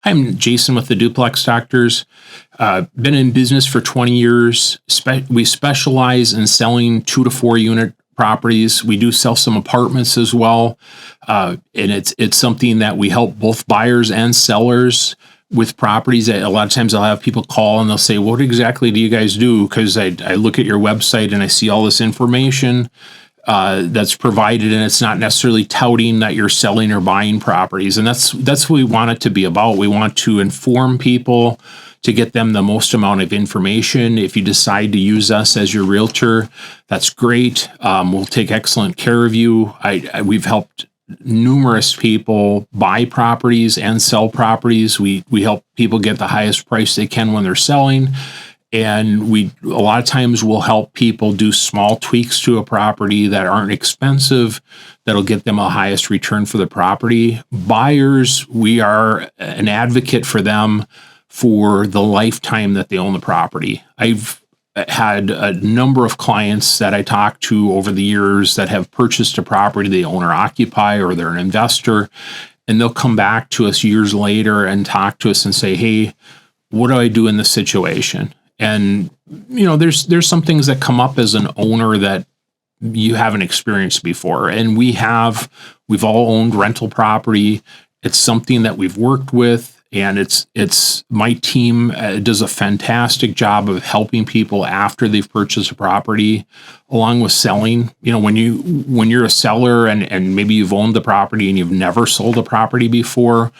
I'm Jason with the Duplex Doctors. Been in business for 20 years. We specialize in selling 2 to 4 unit properties. We do sell some apartments as well. And it's something that we help both buyers and sellers with properties. A lot of times I'll have people call and they'll say, what exactly do you guys do? Because I look at your website and I see all this information that's provided, and it's not necessarily touting that you're selling or buying properties. And that's what we want it to be about. We want to inform people to get them the most amount of information. If you decide to use us as your realtor, that's great. We'll take excellent care of you. We've helped numerous people buy properties and sell properties. We help people get the highest price they can when they're selling. And a lot of times we'll help people do small tweaks to a property that aren't expensive, that'll get them the highest return for the property. Buyers, we are an advocate for them for the lifetime that they own the property. I've had a number of clients that I talked to over the years that have purchased a property they own or occupy, or they're an investor, and they'll come back to us years later and talk to us and say, hey, what do I do in this situation? And, there's some things that come up as an owner that you haven't experienced before. And we've all owned rental property. It's something that we've worked with, and it's my team does a fantastic job of helping people after they've purchased a property, along with selling. When you're a seller and maybe you've owned the property and you've never sold a property before,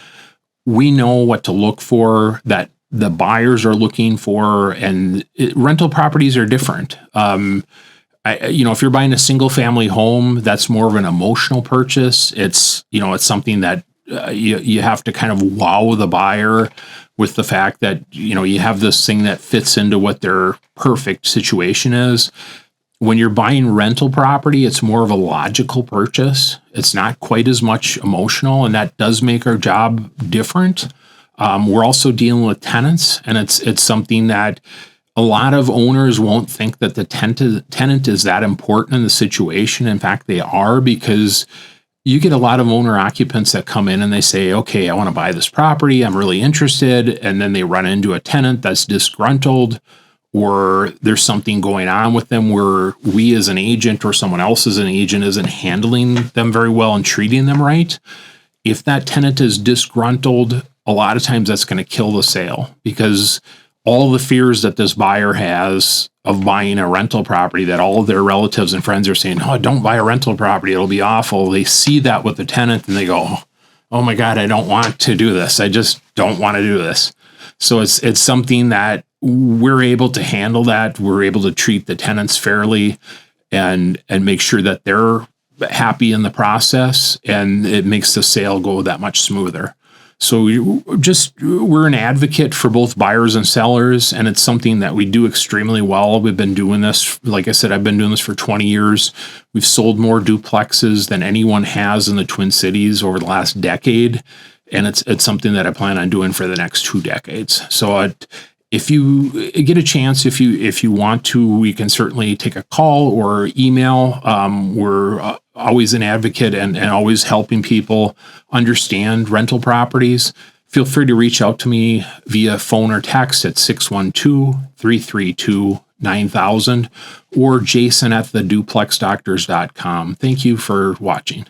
we know what to look for that the buyers are looking for, and rental properties are different. If you're buying a single family home, that's more of an emotional purchase. It's something that you have to kind of wow the buyer with the fact that, you have this thing that fits into what their perfect situation is. When you're buying rental property, it's more of a logical purchase. It's not quite as much emotional, and that does make our job different. We're also dealing with tenants, and it's something that a lot of owners won't think that the tenant is that important in the situation. In fact, they are, because you get a lot of owner occupants that come in and they say, okay, I want to buy this property. I'm really interested. And then they run into a tenant that's disgruntled, or there's something going on with them where we as an agent or someone else as an agent isn't handling them very well and treating them right. If that tenant is disgruntled, a lot of times that's going to kill the sale, because all the fears that this buyer has of buying a rental property, that all of their relatives and friends are saying, oh, don't buy a rental property, it'll be awful. They see that with the tenant and they go, oh my God, I don't want to do this. I just don't want to do this. So it's something that we're able to handle that. We're able to treat the tenants fairly and make sure that they're happy in the process, and it makes the sale go that much smoother. So we're an advocate for both buyers and sellers, and it's something that we do extremely well. We've been doing this, like I said, I've been doing this for 20 years. We've sold more duplexes than anyone has in the Twin Cities over the last decade, and it's something that I plan on doing for the next 2 decades. So if you get a chance, if you want to, we can certainly take a call or email. We're always an advocate and always helping people understand rental properties. Feel free to reach out to me via phone or text at 612-332-9000 or jason@theduplexdoctors.com. Thank you for watching.